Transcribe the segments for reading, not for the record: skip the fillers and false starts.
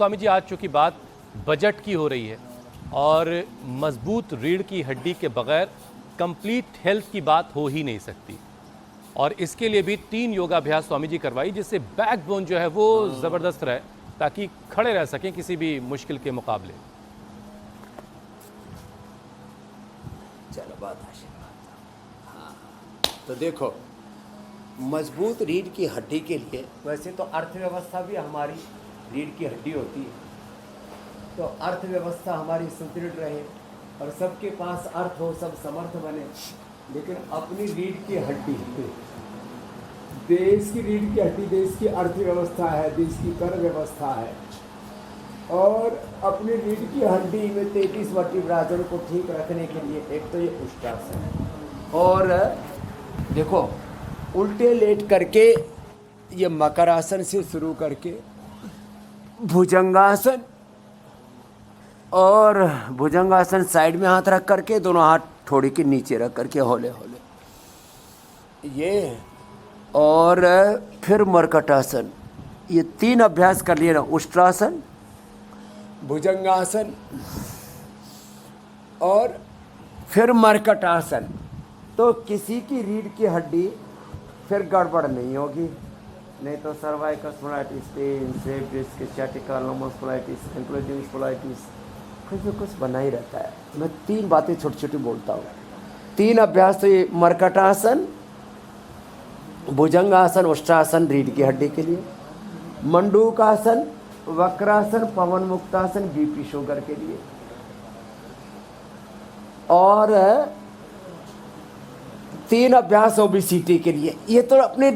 स्वामी जी, आज चूंकि बात बजट की हो रही है और मजबूत रीढ़ की हड्डी के बगैर कंप्लीट हेल्थ की बात हो ही नहीं सकती, और इसके लिए भी 3 योगाभ्यास स्वामी जी करवाई जिससे बैकबोन जो है वो ज़बरदस्त रहे, ताकि खड़े रह सकें किसी भी मुश्किल के मुकाबले। चलो बात आशीर्वाद। हाँ, तो देखो, मजबूत रीढ़ की हड्डी के लिए वैसे तो अर्थव्यवस्था भी हमारी रीढ़ की हड्डी होती है, तो अर्थव्यवस्था हमारी सुदृढ़ रहे और सबके पास अर्थ हो, सब समर्थ बने, लेकिन अपनी रीढ़ की हड्डी, देश की रीढ़ की हड्डी देश की अर्थव्यवस्था है, देश की कर व्यवस्था है, और अपनी रीढ़ की हड्डी में 33 वर्टिब्राजन को ठीक रखने के लिए एक तो ये उष्ट्रासन है, और देखो उल्टे लेट करके ये मकरासन से शुरू करके भुजंगासन, और भुजंगासन साइड में हाथ रख करके दोनों हाथ थोड़ी के नीचे रख करके हौले हौले ये, और फिर मरकटासन। ये 3 अभ्यास कर लिए ना, उष्ट्रासन, भुजंगासन और फिर मरकटासन, तो किसी की रीढ़ की हड्डी फिर गड़बड़ नहीं होगी, नहीं तो cervical spondylitis, pain, slip disc, sciatica, lumbar spondylitis, ankylosing spondylitis, कुछ भी कुछ बना ही रहता है। मैं 3 बातें छोटी छोटी बोलता हूँ। 3 अभ्यास तो ये मरकटासन, भुजंगासन, उष्ट्रासन रीढ़ की हड्डी के लिए, मंडूकासन, वक्रासन, पवन मुक्तासन बीपी शुगर के लिए, और 3 अभ्यास ओबेसिटी के लिए। ये तो अपने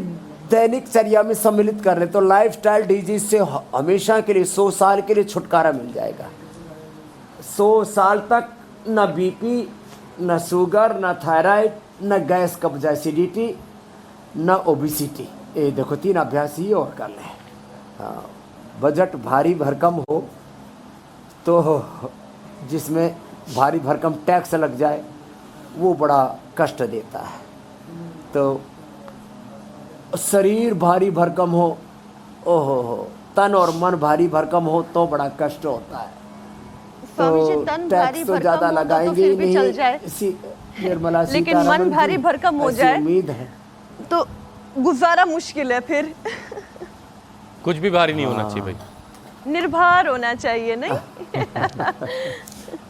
दैनिक चर्या में सम्मिलित कर रहे, तो लाइफस्टाइल डिजीज से हमेशा के लिए 100 साल के लिए छुटकारा मिल जाएगा। 100 साल तक न बीपी, न शुगर, न थायराइड, न गैस कब्ज, एसिडिटी, न ओबेसिटी। ये देखो 3 अभ्यास ही और कर लें। हाँ, बजट भारी भरकम हो तो जिसमें भारी भरकम टैक्स लग जाए वो बड़ा कष्ट देता है, तो शरीर भारी भरकम हो, ओहो, तन और मन भारी भरकम हो तो बड़ा कष्ट होता है। तो टैक्स तो ज़्यादा लगाएंगे ही नहीं, इसी निर्मला सीतारमण, लेकिन मन भारी भरकम हो जाए उम्मीद है तो गुजारा मुश्किल है। फिर कुछ भी भारी नहीं होना चाहिए भाई, निर्भर होना चाहिए, नहीं?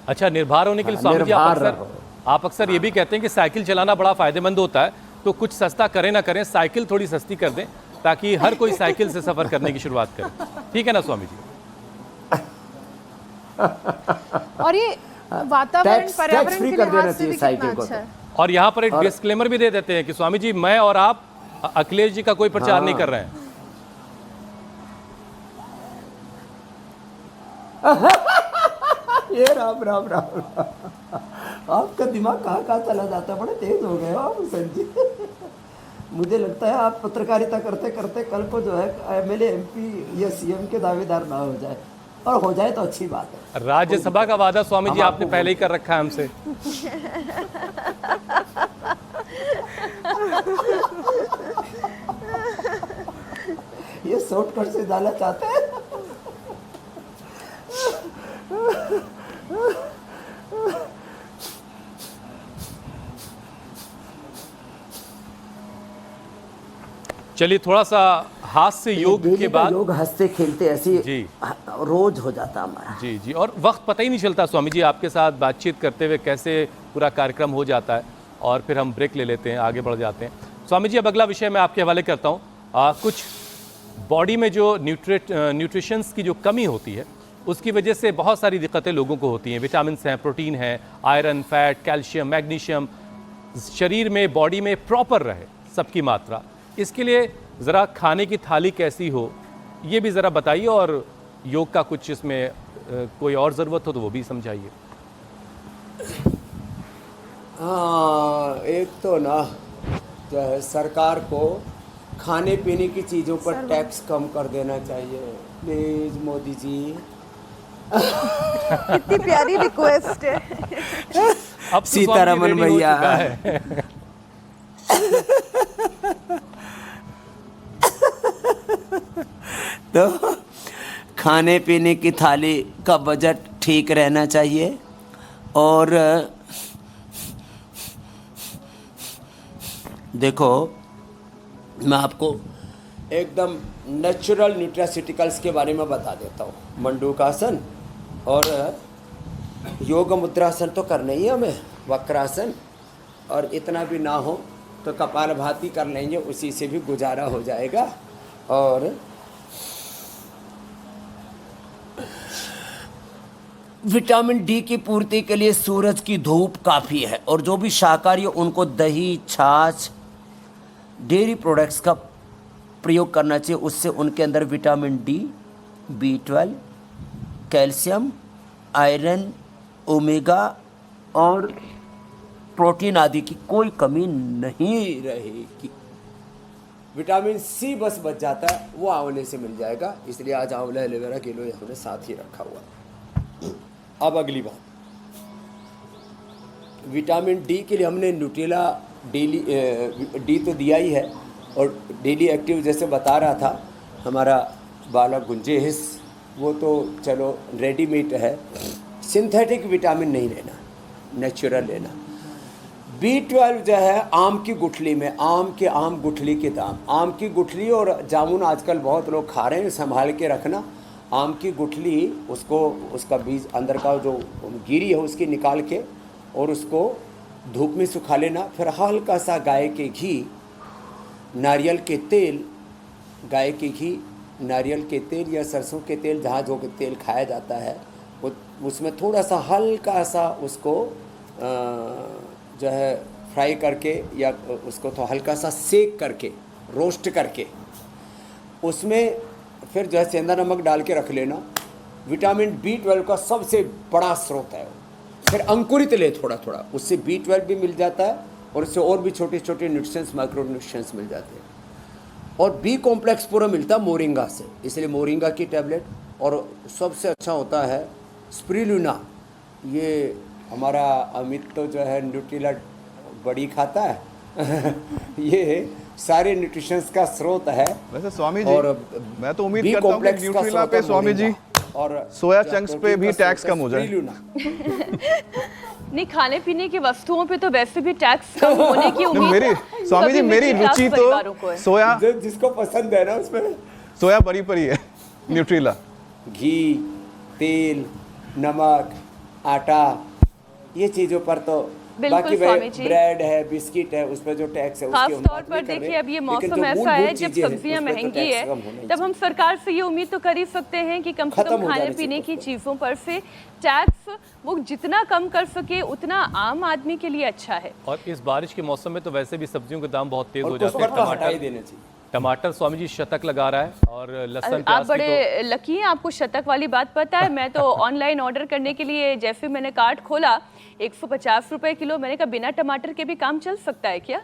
अच्छा, निर्भर होने के लिए स्वामी जी आप अक्सर ये भी कहते हैं कि साइकिल चलाना बड़ा फायदेमंद होता है, तो कुछ सस्ता करें ना करें, साइकिल थोड़ी सस्ती कर दें ताकि हर कोई साइकिल से सफर करने की शुरुआत करे। ठीक है ना स्वामी जी? और ये वातावरण पर्यावरण के लिहाज से भी कितना अच्छा है। और यहाँ पर एक डिस्क्लेमर भी दे देते हैं कि स्वामी जी, मैं और आप अखिलेश जी का कोई प्रचार नहीं कर रहे हैं। ये राम राम राम, आपका दिमाग कहाँ कहाँ चला जाता है, बड़े तेज हो गए हो आप संजीव। मुझे लगता है आप पत्रकारिता करते करते कल को जो है एमएलए, एमपी या सीएम के दावेदार ना हो जाए, और हो जाए तो अच्छी बात है। राज्यसभा का वादा स्वामी जी आपने पहले ही कर रखा है हमसे। ये शॉर्टकट से डालना चाहते हैं। चलिए, थोड़ा सा हास्य योग के बाद, योग हंसते खेलते ऐसे जी रोज हो जाता हमारा। जी जी, और वक्त पता ही नहीं चलता स्वामी जी, आपके साथ बातचीत करते हुए कैसे पूरा कार्यक्रम हो जाता है, और फिर हम ब्रेक ले लेते हैं, आगे बढ़ जाते हैं। स्वामी जी, अब अगला विषय मैं आपके हवाले करता हूँ। कुछ बॉडी में जो न्यूट्रिशंस की जो कमी होती है उसकी वजह से बहुत सारी दिक्कतें लोगों को होती हैं। विटामिन हैं, प्रोटीन है, आयरन, फैट, कैल्शियम, मैग्नीशियम शरीर में, बॉडी में प्रॉपर रहे सबकी मात्रा। इसके लिए ज़रा खाने की थाली कैसी हो ये भी ज़रा बताइए, और योग का कुछ इसमें कोई और ज़रूरत हो तो वो भी समझाइए। हाँ, एक तो ना जो है सरकार को खाने पीने की चीज़ों पर टैक्स कम कर देना चाहिए, प्लीज़ मोदी जी। कितनी प्यारी रिक्वेस्ट है। अब सीतारमण भैया। तो खाने पीने की थाली का बजट ठीक रहना चाहिए और देखो मैं आपको एकदम नेचुरल न्यूट्रास्यूटिकल्स के बारे में बता देता हूँ। मंडूकासन और योग मुद्रासन तो करना ही है हमें, वक्रासन, और इतना भी ना हो तो कपालभाति कर लेंगे, उसी से भी गुजारा हो जाएगा। और विटामिन डी की पूर्ति के लिए सूरज की धूप काफ़ी है, और जो भी शाकाहारी हो उनको दही, छाछ, डेयरी प्रोडक्ट्स का प्रयोग करना चाहिए। उससे उनके अंदर vitamin D, B12, calcium, iron, omega और प्रोटीन आदि की कोई कमी नहीं रहेगी। विटामिन सी बस बच जाता है, वो आंवले से मिल जाएगा, इसलिए आज आंवला एलोवेरा किलो हमने साथ ही रखा हुआ है। अब अगली बात, विटामिन डी के लिए हमने न्यूट्रेला डेली डी तो दिया ही है, और डेली एक्टिव जैसे बता रहा था हमारा बालक गुंजेश, वो तो चलो रेडीमेड है। सिंथेटिक विटामिन नहीं लेना, नेचुरल लेना। B12 जो है आम की गुठली में, आम गुठली के दाम, आम की गुठली और जामुन आजकल बहुत लोग खा रहे हैं, संभाल के रखना। आम की गुठली, उसको उसका बीज अंदर का जो गिरी है उसकी निकाल के और उसको धूप में सुखा लेना। फिर हल्का सा गाय के घी, नारियल के तेल, गाय के घी, नारियल के तेल या सरसों के तेल, जहाँ जो तेल खाया जाता है, उसमें थोड़ा सा हल्का सा उसको जो है फ्राई करके या उसको तो हल्का सा सेक करके, रोस्ट करके, उसमें फिर जो है सेंधा नमक डाल के रख लेना। विटामिन B12 का सबसे बड़ा स्रोत है। फिर अंकुरित ले थोड़ा थोड़ा, उससे B12 भी मिल जाता है और उससे और भी छोटे छोटे न्यूट्रिशंस, माइक्रो न्यूट्रिशंस मिल जाते हैं। और B कॉम्प्लेक्स पूरा मिलता है मोरिंगा से, इसलिए मोरिंगा की टैबलेट। और सबसे अच्छा होता है स्प्रिलुना। ये हमारा अमित तो जो है न्यूट्रिला बड़ी खाता है ये सारे न्यूट्रिशंस का स्रोत है। वैसे स्वामी जी, और मैं तो उम्मीद B करता हूँ कि कॉम्प्लेक्स का न्यूट्रिला स्रोत पे है स्वामी जी मोरिंगा। और सोया चंक्स पे भी टैक्स कम हो जाए। नहीं, खाने पीने की वस्तुओं पे तो वैसे भी टैक्स कम होने की उम्मीद मेरी स्वामी जी, सभी मेरी मिडिल क्लास रुचि परिवारों को तो है। सोया, जिसको पसंद है ना उसमें सोया परी परी है न्यूट्रिला। घी, तेल, नमक, आटा, ये चीज़ों पर तो बिल्कुल बाकी स्वामी जी। ब्रेड है, बिस्किट है, उस पर जो टैक्स है खास उसकी हम तौर बात पर नहीं कर देखिए रहे। अब ये लेकिन मौसम जो ऐसा मूलभूत है जब चीजें हैं, सब्जियां उस पर तो महंगी टैक्स है, कम होना ही तब हम सरकार से ये उम्मीद तो कर ही सकते हैं कि कम से खत्म कम हो खाने जाने पीने चाहिए की उस चीज़ों पर से टैक्स वो जितना कम कर सके उतना आम आदमी के लिए अच्छा है। और इस बारिश के मौसम में तो वैसे भी सब्जियों के दाम बहुत तेज और हो कुछ जाते हैं। पर तो हटा ही देना चाहिए। टमाटर स्वामी जी शतक लगा रहा है, और लहसुन आप प्याज की बड़े लकी हैं, आपको शतक वाली बात पता है। मैं तो ऑनलाइन ऑर्डर करने के लिए जैसे मैंने कार्ट खोला 150 रुपए किलो, मैंने कहा बिना टमाटर के भी काम चल सकता है क्या